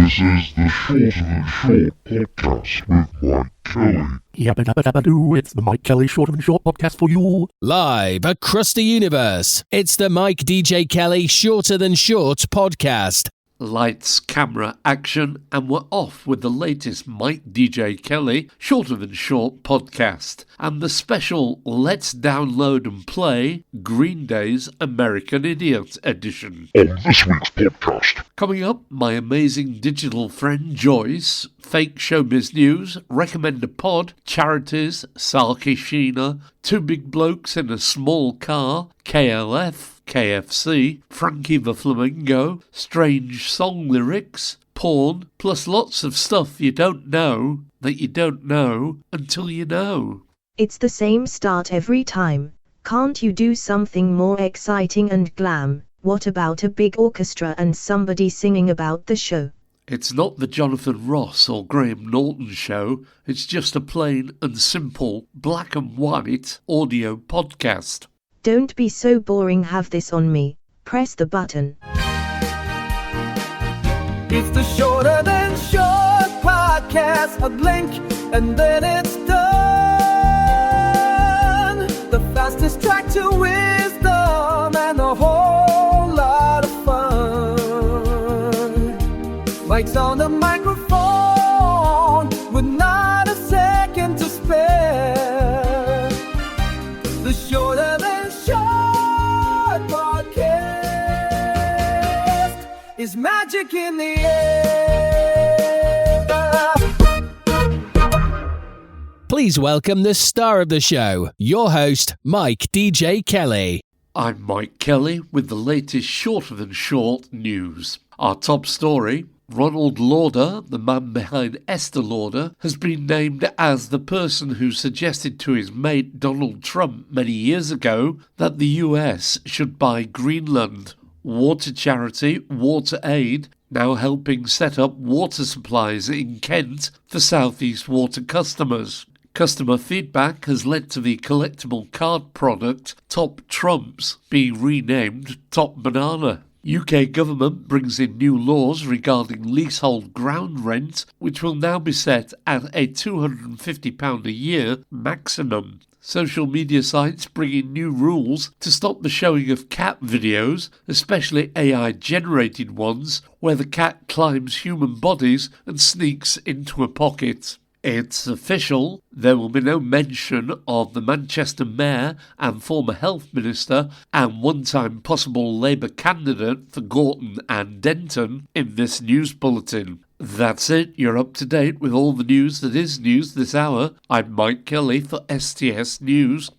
This is the Shorter Than Short podcast with Mikedjkelly. Yabba-dabba-dabba-doo, it's the Mikedjkelly Shorter Than Short podcast for you. Live across the universe, it's the Mikedjkelly Shorter Than Short podcast. Lights, camera, action, and we're off with the latest Mikedjkelly Shorter Than Short podcast and the special Let's Download and Play Greendays American Idiot edition. On this week's podcast, Coming up, my amazing digital friend Joyce, fake showbiz news, recommend a pod, Charities, Sarky Sheena, two big blokes in a small car, KLF, KFC, Frankie The Flamingo, strange song lyrics, porn, plus lots of stuff you don't know that you don't know until you know. It's the same start every time. Can't you do something more exciting and glam? What about a big orchestra and somebody singing about the show? It's not the Jonathan Ross or Graham Norton show, it's just a plain and simple black and white audio podcast. Don't be so boring, have this on me. Press the button. It's the Shorter Than Short podcast. A blink and then it's done. The fastest track to wisdom and a whole lot of fun. Mike's on the microphone with not a second to spare. The Shorter Than Short podcast is magic in the air. Please welcome the star of the show, your host, Mikedjkelly. I'm Mikedjkelly with the latest Shorter Than Short news. Our top story: Ronald Lauder, the man behind Estee Lauder, has been named as the person who suggested to his mate Donald Trump many years ago that the US should buy Greenland. Water charity WaterAid now helping set up water supplies in Kent for South East Water customers. Customer feedback has led to the collectible card product Top Trumps being renamed Top Banana. UK government brings in new laws regarding leasehold ground rent, which will now be set at a £250 a year maximum. Social media sites bring in new rules to stop the showing of cat videos, especially AI-generated ones, where the cat climbs human bodies and sneaks into a pocket. It's official, there will be no mention of the Manchester Mayor and former Health Minister and one-time possible Labour candidate for Gorton and Denton in this news bulletin. That's it, you're up to date with all the news that is news this hour. I'm Mikedjkelly for STS News.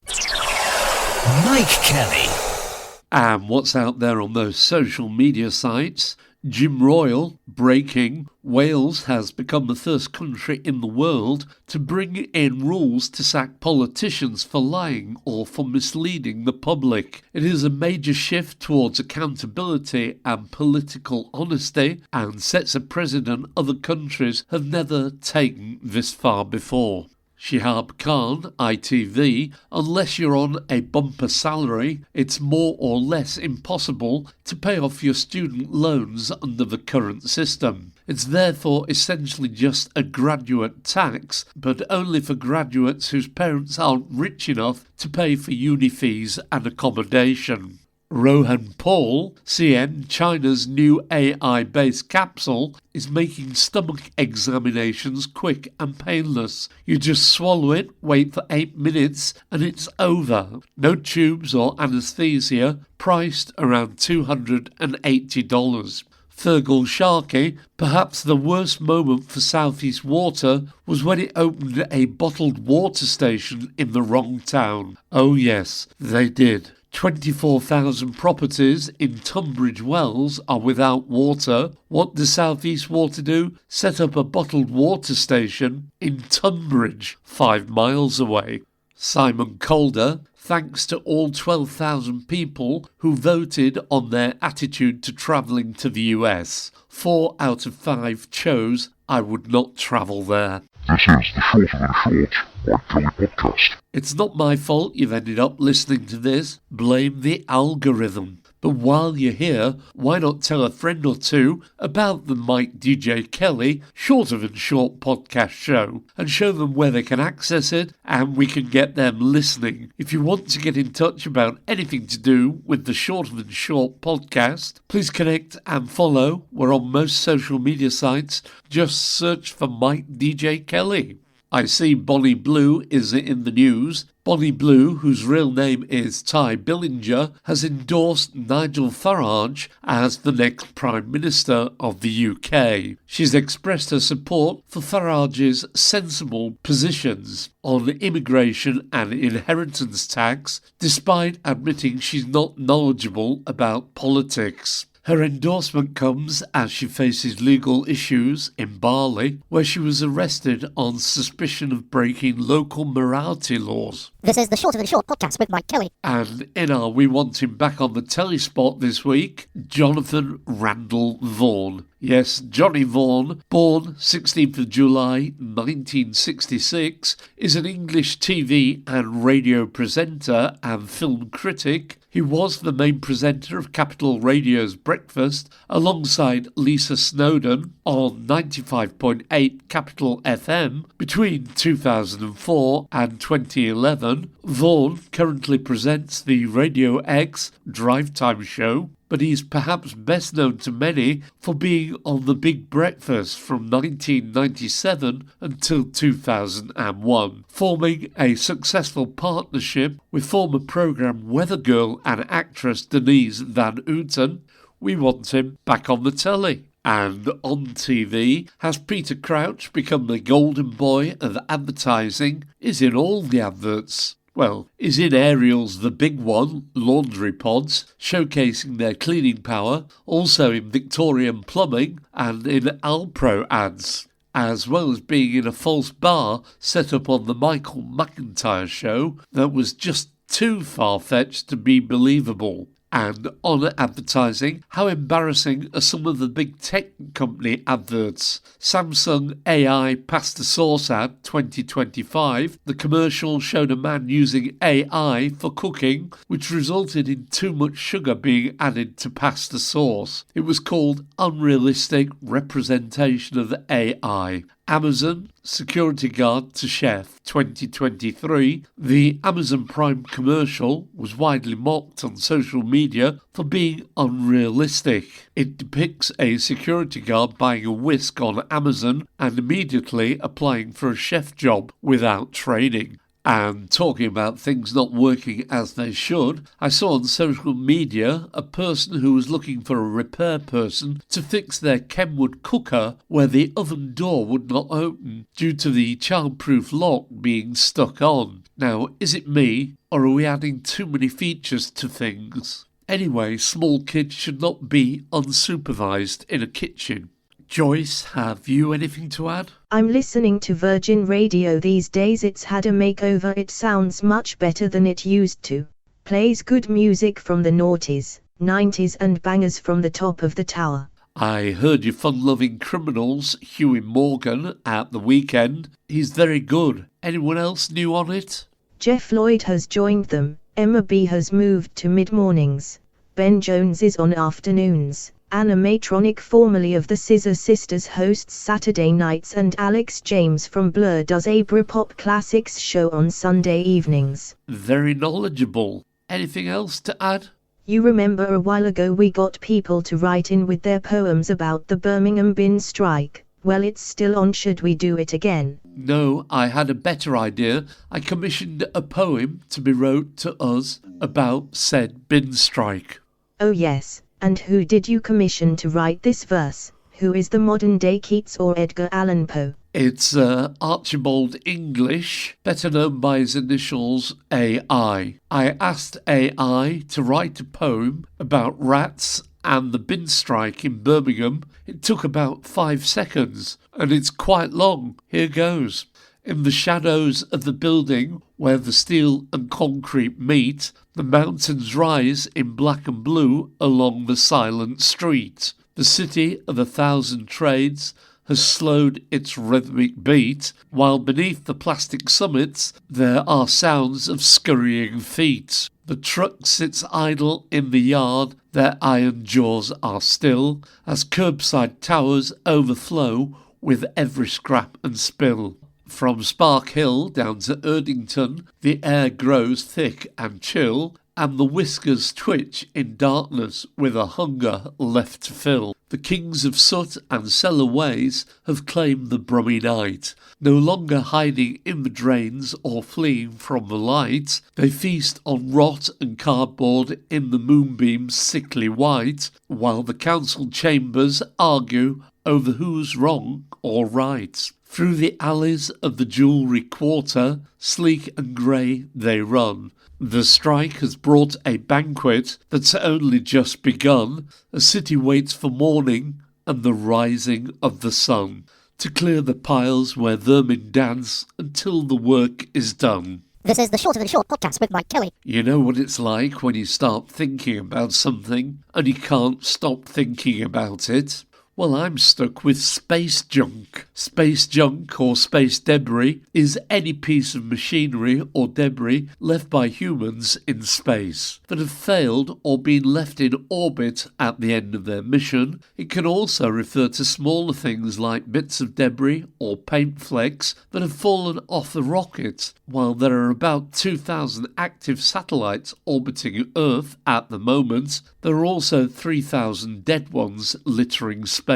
Mikedjkelly. And what's out there on those social media sites? Jim Royal, breaking, Wales has become the first country in the world to bring in rules to sack politicians for lying or for misleading the public. It is a major shift towards accountability and political honesty and sets a precedent other countries have never taken this far before. Shihab Khan, ITV, unless you're on a bumper salary, it's more or less impossible to pay off your student loans under the current system. It's therefore essentially just a graduate tax, but only for graduates whose parents aren't rich enough to pay for uni fees and accommodation. Rohan Paul, CN, China's new AI-based capsule, is making stomach examinations quick and painless. You just swallow it, wait for 8 minutes, and it's over. No tubes or anaesthesia, priced around $280. Fergal Sharkey, perhaps the worst moment for South East Water was when it opened a bottled water station in the wrong town. Oh yes, they did. 24,000 properties in Tunbridge Wells are without water. What does South East Water do? Set up a bottled water station in Tunbridge, 5 miles away. Simon Calder, thanks to all 12,000 people who voted on their attitude to travelling to the US. 4 out of 5 chose I would not travel there. this is the Shorter Than Short Mikedjkelly podcast. It's not my fault you've ended up listening to this. Blame the algorithm. But while you're here, why not tell a friend or two about the Mikedjkelly Shorter Than Short podcast show and show them where they can access it and we can get them listening. If you want to get in touch about anything to do with the Shorter Than Short podcast, please connect and follow. We're on most social media sites. Just search for Mikedjkelly. I see Bonnie Blue is in the news. Bonnie Blue, whose real name is Ty Billinger, has endorsed Nigel Farage as the next Prime Minister of the UK. She's expressed her support for Farage's sensible positions on immigration and inheritance tax, despite admitting she's not knowledgeable about politics. Her endorsement comes as she faces legal issues in Bali, where she was arrested on suspicion of breaking local morality laws. This is the Shorter Than Short podcast with Mikedjkelly. And in our We Want Him Back on the Telly spot this week, Jonathan Randall Vaughan. Yes, Johnny Vaughan, born 16th of July 1966, is an English TV and radio presenter and film critic. He was the main presenter of Capital Radio's Breakfast alongside Lisa Snowdon on 95.8 Capital FM between 2004 and 2011. Vaughan currently presents the Radio X Drive Time show, but he's perhaps best known to many for being on The Big Breakfast from 1997 until 2001, forming a successful partnership with former programme Weather Girl and actress Denise Van Outen. We want him back on the telly. And on TV, has Peter Crouch become the golden boy of advertising? Is in all the adverts. Well, is in Ariel's The Big One, laundry pods, showcasing their cleaning power, also in Victorian plumbing and in Alpro ads, as well as being in a false bar set up on the Michael McIntyre show that was just too far-fetched to be believable. And on advertising, how embarrassing are some of the big tech company adverts? Samsung AI Pasta Sauce ad 2025. The commercial showed a man using AI for cooking, which resulted in too much sugar being added to pasta sauce. It was called Unrealistic Representation of AI. Amazon Security Guard to Chef 2023. The Amazon Prime commercial was widely mocked on social media for being unrealistic. It depicts a security guard buying a whisk on Amazon and immediately applying for a chef job without training. And talking about things not working as they should, I saw on social media a person who was looking for a repair person to fix their Kenwood cooker where the oven door would not open due to the childproof lock being stuck on. Now, is it me, or are we adding too many features to things? Anyway, small kids should not be unsupervised in a kitchen. Joyce, have you anything to add? I'm listening to Virgin Radio these days. It's had a makeover. It sounds much better than it used to. Plays good music from the noughties, 90s and bangers from the top of the tower. I heard your fun-loving Criminals, Huey Morgan, at the weekend. He's very good. Anyone else new on it? Jeff Lloyd has joined them. Emma B has moved to mid-mornings. Ben Jones is on afternoons. Animatronic, formerly of the Scissor Sisters, hosts Saturday nights, and Alex James from Blur does a Britpop Classics show on Sunday evenings. Very knowledgeable. Anything else to add? You remember a while ago we got people to write in with their poems about the Birmingham bin strike? Well, it's still on. Should we do it again? No, I had a better idea. I commissioned a poem to be wrote to us about said bin strike. Oh yes. And who did you commission to write this verse? Who is the modern-day Keats or Edgar Allan Poe? It's Archibald English, better known by his initials AI. I asked AI to write a poem about rats and the bin strike in Birmingham. It took about 5 seconds, and it's quite long. Here goes. In the shadows of the building where the steel and concrete meet, the mountains rise in black and blue along the silent street. The city of 1,000 trades has slowed its rhythmic beat, while beneath the plastic summits there are sounds of scurrying feet. The truck sits idle in the yard, their iron jaws are still, as curbside towers overflow with every scrap and spill. From Spark Hill down to Erdington, the air grows thick and chill, and the whiskers twitch in darkness with a hunger left to fill. The kings of soot and cellar ways have claimed the brummy night. No longer hiding in the drains or fleeing from the light, they feast on rot and cardboard in the moonbeam's sickly white, while the council chambers argue over who's wrong or right. Through the alleys of the jewellery quarter, sleek and grey they run. The strike has brought a banquet that's only just begun. A city waits for morning and the rising of the sun, to clear the piles where vermin dance until the work is done. This is the Shorter Than Short podcast with Mike Kelly. You know what it's like when you start thinking about something and you can't stop thinking about it? Well, I'm stuck with space junk. Space junk or space debris is any piece of machinery or debris left by humans in space that have failed or been left in orbit at the end of their mission. It can also refer to smaller things like bits of debris or paint flecks that have fallen off the rocket. While there are about 2,000 active satellites orbiting Earth at the moment, there are also 3,000 dead ones littering space.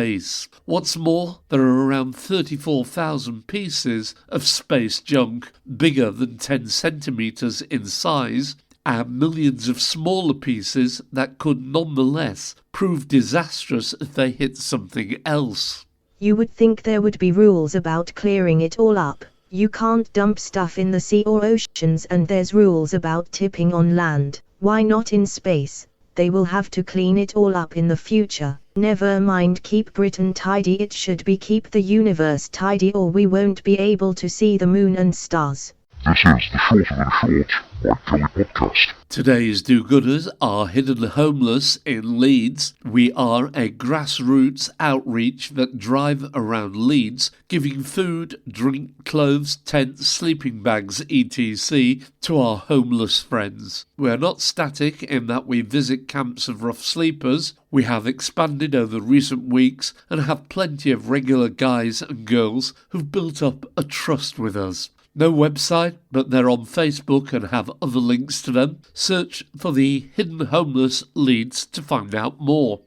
What's more, there are around 34,000 pieces of space junk bigger than 10 centimetres in size, and millions of smaller pieces that could nonetheless prove disastrous if they hit something else. You would think there would be rules about clearing it all up. You can't dump stuff in the sea or oceans, and there's rules about tipping on land. Why not in space? They will have to clean it all up in the future. Never mind keep Britain tidy, it should be keep the universe tidy, or we won't be able to see the moon and stars. This is the Shorter Than Short Mike Kelly podcast. Today's do-gooders are Hidden Homeless in Leeds. We are a grassroots outreach that drive around Leeds, giving food, drink, clothes, tents, sleeping bags, etc. to our homeless friends. We are not static in that we visit camps of rough sleepers. We have expanded over recent weeks and have plenty of regular guys and girls who've built up a trust with us. No website, but they're on Facebook and have other links to them. Search for the Hidden Homeless Leeds to find out more.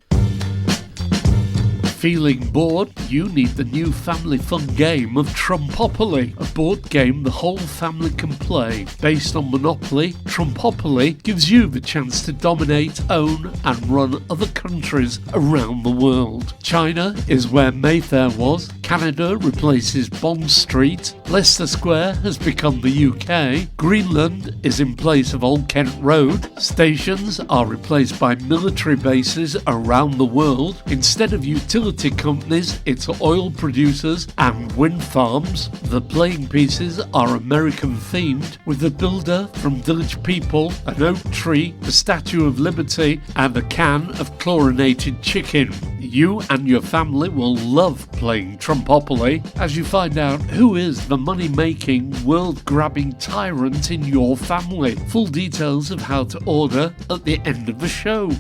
Feeling bored? You need the new family fun game of Trumpopoly, a board game the whole family can play. Based on Monopoly, Trumpopoly gives you the chance to dominate, own and run other countries around the world. China is where Mayfair was, Canada replaces Bond Street, Leicester Square has become the UK, Greenland is in place of Old Kent Road, stations are replaced by military bases around the world. Instead of utility companies, it's oil producers and wind farms. The playing pieces are American themed, with the builder from Village People, an oak tree, the Statue of Liberty and a can of chlorinated chicken. You and your family will love playing Trumpopoly as you find out who is the money-making, world-grabbing tyrant in your family. Full details of how to order at the end of the show.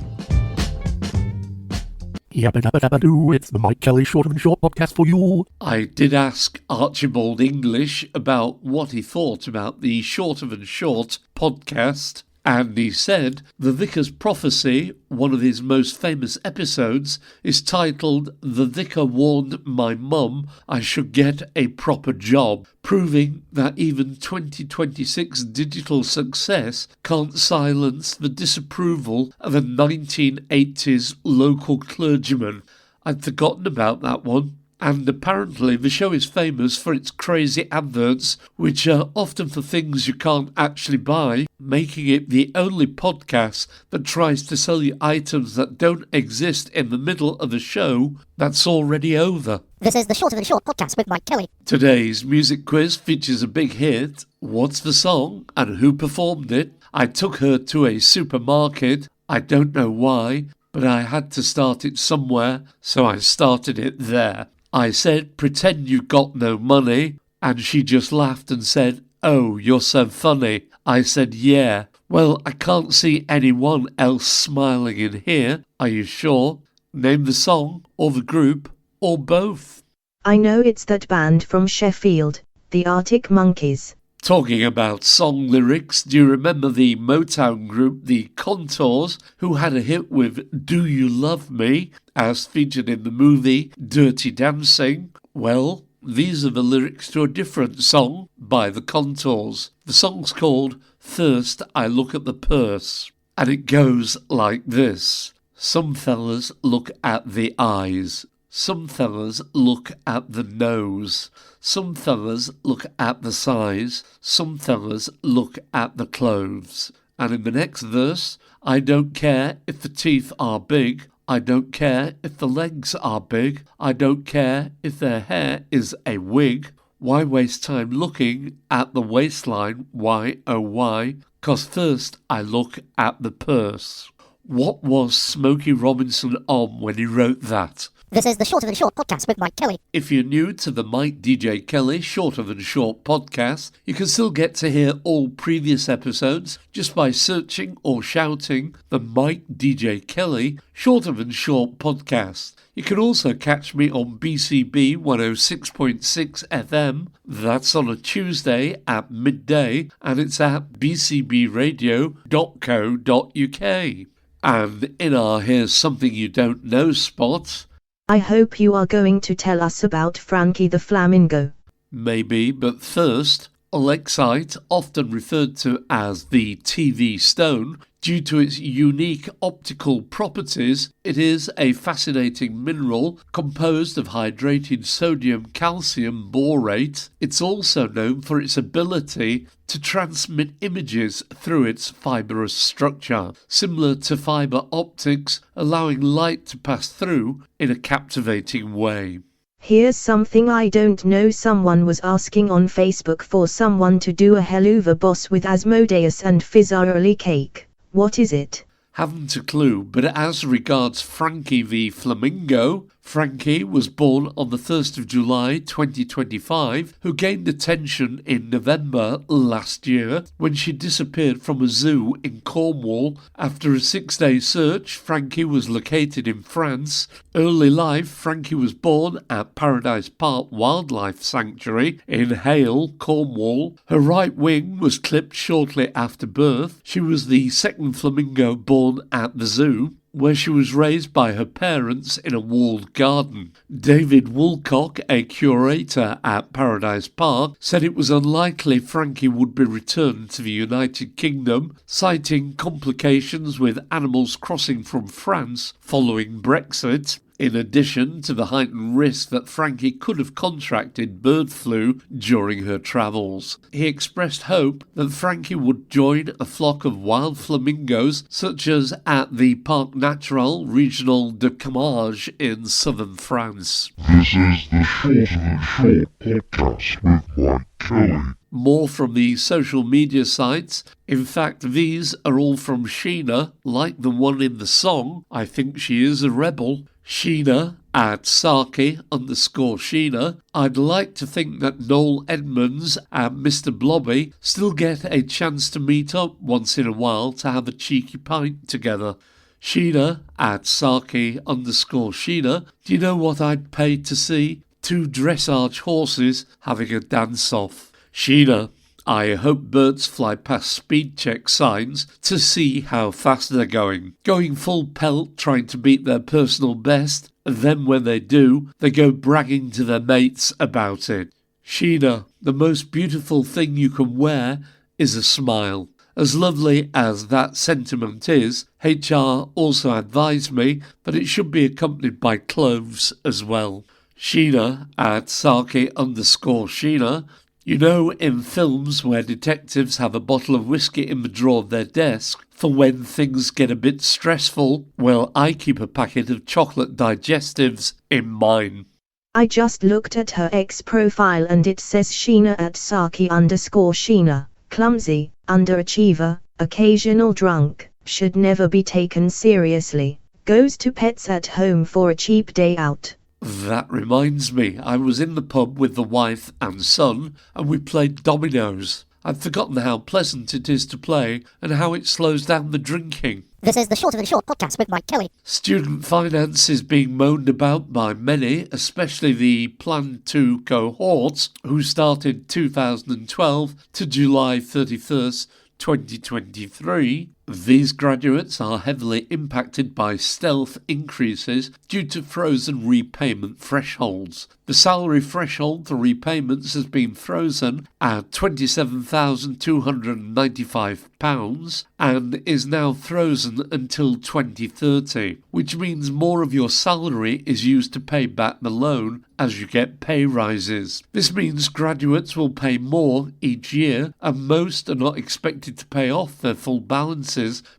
Yabba dabba dabba doo, it's the Mike Kelly Shorter Than Short podcast for you. I did ask Archibald English about what he thought about the Shorter Than Short podcast, and he said The Vicar's Prophecy, one of his most famous episodes, is titled The Vicar Warned My Mum I Should Get a Proper Job, proving that even 2026 digital success can't silence the disapproval of a 1980s local clergyman. I'd forgotten about that one. And apparently the show is famous for its crazy adverts, which are often for things you can't actually buy, making it the only podcast that tries to sell you items that don't exist in the middle of a show that's already over. This is the Shorter Than Short podcast with Mike Kelly. Today's music quiz features a big hit. What's the song and who performed it? I took her to a supermarket. I don't know why, but I had to start it somewhere, so I started it there. I said, pretend you got no money, and she just laughed and said, oh, you're so funny. I said, yeah, Well, I can't see anyone else smiling in here. Are you sure? Name the song, or the group, or both. I know it's that band from Sheffield, the Arctic Monkeys. Talking about song lyrics, do you remember the Motown group, the Contours, who had a hit with Do You Love Me, as featured in the movie Dirty Dancing? Well, these are the lyrics to a different song by the Contours. The song's called First I Look at the Purse, and it goes like this. Some fellas look at the eyes. Some fellas look at the nose. Some fellas look at the size. Some fellas look at the clothes. And in the next verse, I don't care if the teeth are big. I don't care if the legs are big. I don't care if their hair is a wig. Why waste time looking at the waistline? Why, oh why? 'Cause first I look at the purse. What was Smokey Robinson on when he wrote that? This is the Shorter Than Short podcast with Mike Kelly. If you're new to the Mikedjkelly Shorter Than Short podcast, you can still get to hear all previous episodes just by searching or shouting the Mikedjkelly Shorter Than Short podcast. You can also catch me on BCB 106.6 FM. That's on a Tuesday at midday, and it's at bcbradio.co.uk. And in our Here's Something You Don't Know spot, I hope you are going to tell us about Frankie the Flamingo. maybe, but first, Alexite, often referred to as the TV stone, due to its unique optical properties, it is a fascinating mineral composed of hydrated sodium calcium borate. It's also known for its ability to transmit images through its fibrous structure, similar to fibre optics, allowing light to pass through in a captivating way. Here's something I don't know. Someone was asking on Facebook for someone to do a Helluva Boss with Asmodeus and Fizzaroli cake. What is it? Haven't a clue, but as regards Frankie the Flamingo, Frankie was born on the 1st of July 2025, who gained attention in November last year when she disappeared from a zoo in Cornwall. After a 6-day search, Frankie was located in France. Early life, Frankie was born at Paradise Park Wildlife Sanctuary in Hale, Cornwall. Her right wing was clipped shortly after birth. She was the second flamingo born at the zoo, where she was raised by her parents in a walled garden. David Woolcock, a curator at Paradise Park, said it was unlikely Frankie would be returned to the United Kingdom, citing complications with animals crossing from France following Brexit. In addition to the heightened risk that Frankie could have contracted bird flu during her travels, he expressed hope that Frankie would join a flock of wild flamingos such as at the Parc Naturel Regional de Camargue in southern France. This is the Shorter Than Short podcast with Mike Kelly. More from the social media sites. In fact, these are all from Sheena, like the one in the song, I Think She Is a Rebel. Sheena at Sarky_Sheena. I'd like to think that Noel Edmonds and Mr. Blobby still get a chance to meet up once in a while to have a cheeky pint together. Sheena at Sarky_Sheena. Do you know what I'd pay to see? 2 dressage horses having a dance-off. Sheena, I hope birds fly past speed check signs to see how fast they're going full pelt trying to beat their personal best, and then when they do, they go bragging to their mates about it. Sheena, the most beautiful thing you can wear is a smile. As lovely as that sentiment is, HR also advised me that it should be accompanied by clothes as well. Sheena at Sarky_Sheena. You know, in films where detectives have a bottle of whiskey in the drawer of their desk for when things get a bit stressful, well, I keep a packet of chocolate digestives in mine. I just looked at her X profile and it says Sheena at Sarky_Sheena. Clumsy, underachiever, occasional drunk, should never be taken seriously, goes to pets at home for a cheap day out. That reminds me, I was in the pub with the wife and son and we played dominoes. I've forgotten how pleasant it is to play and how it slows down the drinking. This is the Shorter Than Short podcast with Mike Kelly. Student finance is being moaned about by many, especially the Plan 2 cohorts who started 2012 to July 31st, 2023. These graduates are heavily impacted by stealth increases due to frozen repayment thresholds. The salary threshold for repayments has been frozen at £27,295 and is now frozen until 2030, which means more of your salary is used to pay back the loan as you get pay rises. This means graduates will pay more each year, and most are not expected to pay off their full balances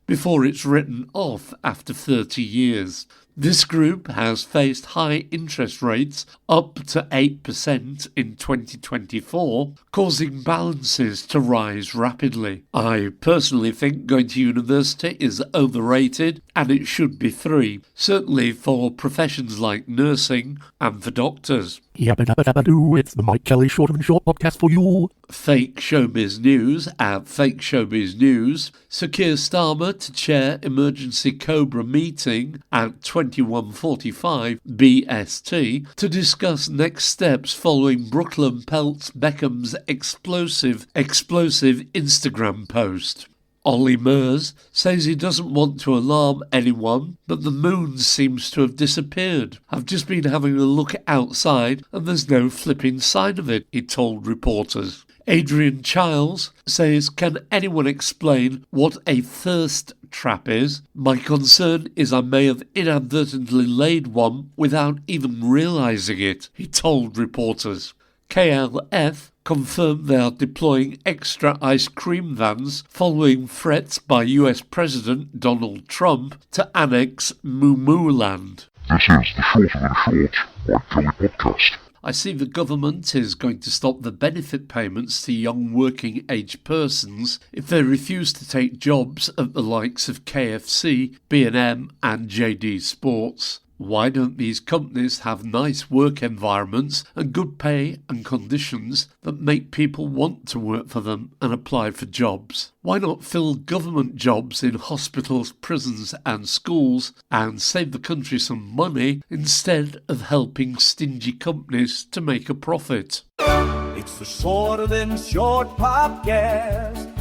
before it's written off after 30 years. This group has faced high interest rates up to 8% in 2024, causing balances to rise rapidly. I personally think going to university is overrated and it should be free, certainly for professions like nursing and for doctors. Yabba dabba dabba doo, it's the Mike Kelly Shorter Than Short podcast for you. Fake Showbiz News at Fake Showbiz News. Sir Keir Starmer to chair emergency Cobra meeting at 21:45 BST to discuss next steps following Brooklyn Peltz Beckham's explosive Instagram post. Ollie Murs says he doesn't want to alarm anyone, but the moon seems to have disappeared. I've just been having a look outside and there's no flipping sign of it, he told reporters. Adrian Childs says, can anyone explain what a thirst trap is? My concern is I may have inadvertently laid one without even realising it, he told reporters. KLF confirmed they are deploying extra ice cream vans following threats by US President Donald Trump to annex Moo Land. This is the Shorter Than Short Mike Kelly podcast. I see the government is going to stop the benefit payments to young working age persons if they refuse to take jobs at the likes of KFC, B&M and JD Sports. Why don't these companies have nice work environments and good pay and conditions that make people want to work for them and apply for jobs? Why not fill government jobs in hospitals, prisons and schools and save the country some money instead of helping stingy companies to make a profit? It's the Shorter Than Short podcast.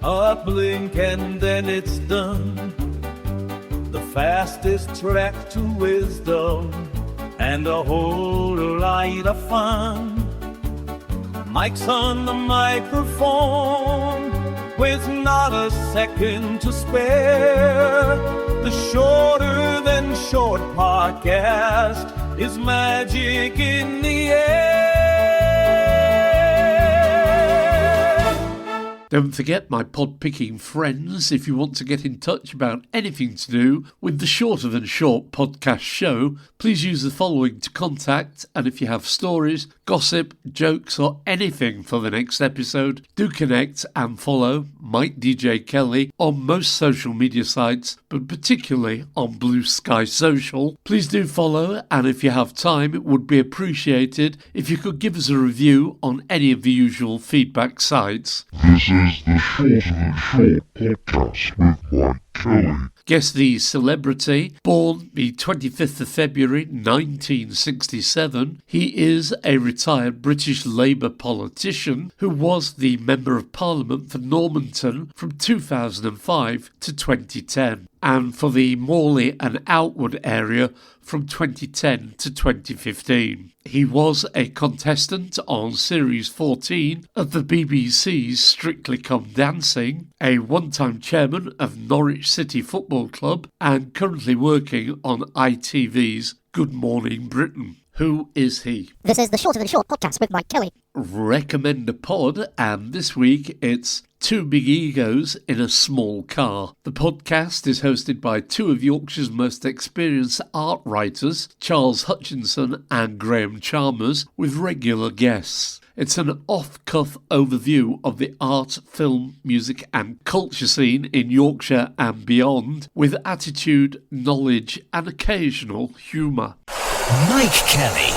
A blink and then it's done. The fastest track to wisdom and a whole lot of fun. Mike's on the microphone with not a second to spare. The Shorter Than Short podcast is magic in the air. Don't forget my pod-picking friends, if you want to get in touch about anything to do with the Shorter Than Short podcast show, please use the following to contact, and if you have stories, gossip, jokes or anything for the next episode, do connect and follow Mikedjkelly on most social media sites, but particularly on Blue Sky Social. Please do follow, and if you have time, it would be appreciated if you could give us a review on any of the usual feedback sites. This is the Shorter Than Short podcast with Mike Kelly. Guess the celebrity, born the 25th of February 1967. He is a retired British Labour politician who was the Member of Parliament for Normanton from 2005 to 2010 and for the Morley and Outwood area from 2010 to 2015. He was a contestant on Series 14 of the BBC's Strictly Come Dancing, a one-time chairman of Norwich City Football Club, and currently working on ITV's Good Morning Britain. Who is he? This is the Shorter Than Short podcast with Mike Kelly. Recommend a pod, and this week it's Two Big Egos in a Small Car. The podcast is hosted by two of Yorkshire's most experienced art writers, Charles Hutchinson and Graham Chalmers, with regular guests. It's an off-cuff overview of the art, film, music and culture scene in Yorkshire and beyond, with attitude, knowledge and occasional humour. Mike Kelly.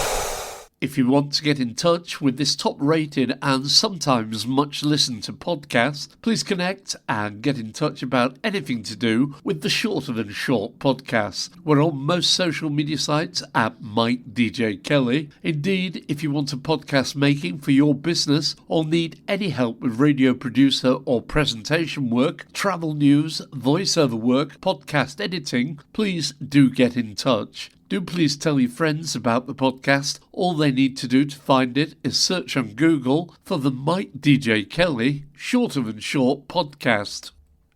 If you want to get in touch with this top-rated and sometimes much-listened-to podcast, please connect and get in touch about anything to do with the Shorter Than Short podcast. We're on most social media sites at Mikedjkelly. Indeed, if you want a podcast making for your business or need any help with radio producer or presentation work, travel news, voiceover work, podcast editing, please do get in touch. Do please tell your friends about the podcast. All they need to do to find it is search on Google for the Mikedjkelly Shorter Than Short podcast.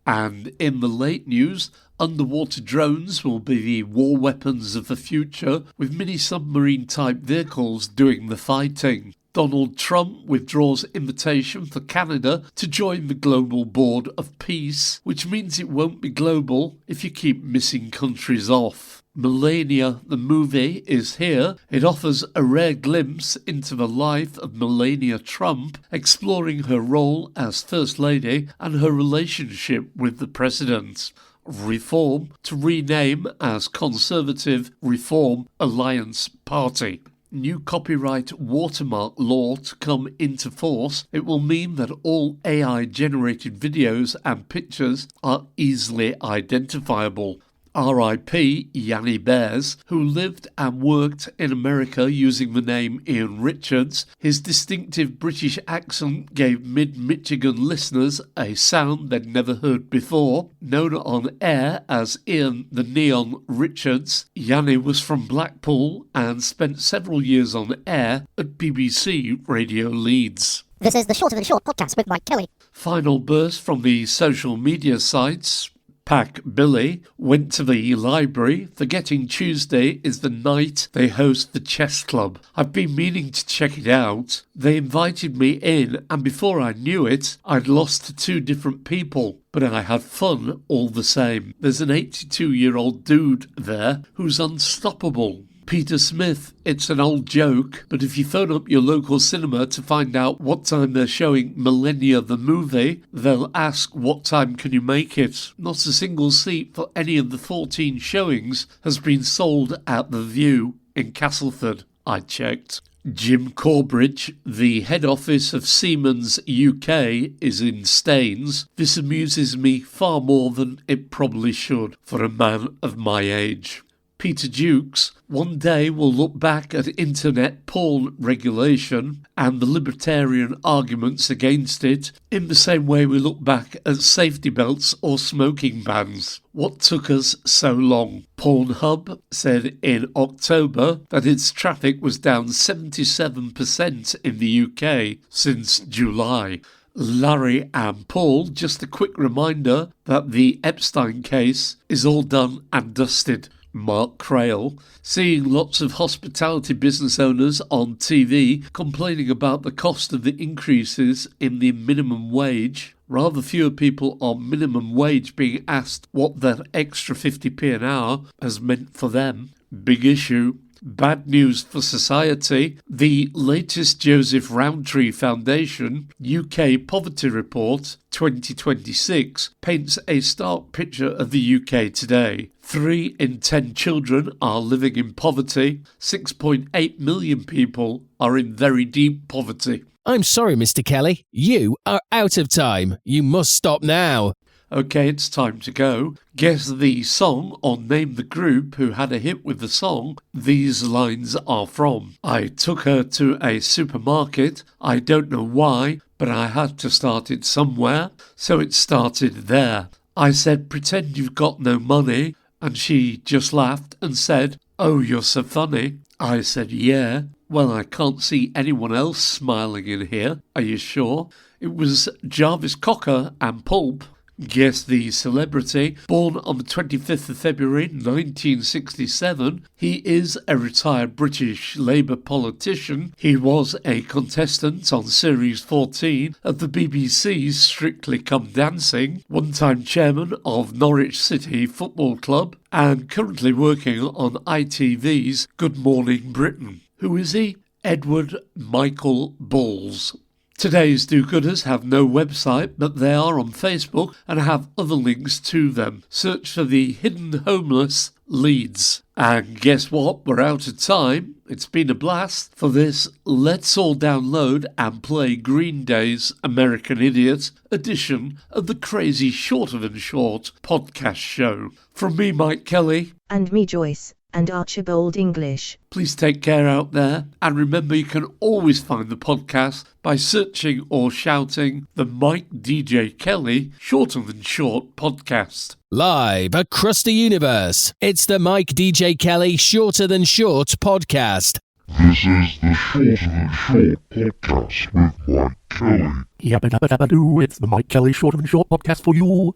And in the late news, underwater drones will be the war weapons of the future, with mini-submarine type vehicles doing the fighting. Donald Trump withdraws invitation for Canada to join the Global Board of Peace, which means it won't be global if you keep missing countries off. Melania the movie is here. It offers a rare glimpse into the life of Melania Trump, exploring her role as First Lady and her relationship with the President. Reform to rename as Conservative Reform Alliance Party. New copyright watermark law to come into force. It will mean that all AI-generated videos and pictures are easily identifiable. R.I.P. Yanni Bears, who lived and worked in America using the name Ian Richards. His distinctive British accent gave mid-Michigan listeners a sound they'd never heard before. Known on air as Ian the Neon Richards, Yanni was from Blackpool and spent several years on air at BBC Radio Leeds. This is the Shorter Than Short podcast with Mike Kelly. Final burst from the social media sites. Pack Billy went to the library, forgetting Tuesday is the night they host the chess club. I've been meaning to check it out. They invited me in, and before I knew it, I'd lost to 2 different people. But I had fun all the same. There's an 82-year-old dude there who's unstoppable. Peter Smith, it's an old joke, but if you phone up your local cinema to find out what time they're showing Millennia the movie, they'll ask what time can you make it. Not a single seat for any of the 14 showings has been sold at The View in Castleford, I checked. Jim Corbridge, the head office of Siemens UK, is in Staines. This amuses me far more than it probably should for a man of my age. Peter Jukes, one day we'll look back at internet porn regulation and the libertarian arguments against it in the same way we look back at safety belts or smoking bans. What took us so long? Pornhub said in October that its traffic was down 77% in the UK since July. Larry and Paul, just a quick reminder that the Epstein case is all done and dusted. Mark Crail, seeing lots of hospitality business owners on TV complaining about the cost of the increases in the minimum wage. Rather fewer people on minimum wage being asked what that extra 50p an hour has meant for them. Big issue. Bad news for society. The latest Joseph Rowntree Foundation UK Poverty Report 2026 paints a stark picture of the UK today. 3 in 10 children are living in poverty. 6.8 million people are in very deep poverty. I'm sorry, Mr. Kelly. You are out of time. You must stop now. Okay, it's time to go. Guess the song or name the group who had a hit with the song these lines are from. I took her to a supermarket. I don't know why, but I had to start it somewhere, so it started there. I said, pretend you've got no money, and she just laughed and said, oh, you're so funny. I said, yeah. Well, I can't see anyone else smiling in here. Are you sure? It was Jarvis Cocker and Pulp. Guess the celebrity. Born on the 25th of February 1967, he is a retired British Labour politician. He was a contestant on Series 14 of the BBC's Strictly Come Dancing, one-time chairman of Norwich City Football Club, and currently working on ITV's Good Morning Britain. Who is he? Edward Michael Balls. Today's do-gooders have no website, but they are on Facebook and have other links to them. Search for the Hidden Homeless Leeds. And guess what? We're out of time. It's been a blast. For this, let's all download and play Greendays' American Idiot edition of the crazy Shorter Than Short podcast show. From me, Mikedjkelly. And me, Joyce. And Archibald English. Please take care out there, and remember you can always find the podcast by searching or shouting the Mikedjkelly Shorter Than Short podcast. Live across the universe, it's the Mikedjkelly Shorter Than Short podcast. This is the Shorter Than Short podcast with Mikedjkelly. Yabba dabba dabba doo, it's the Mikedjkelly Shorter Than Short podcast for you.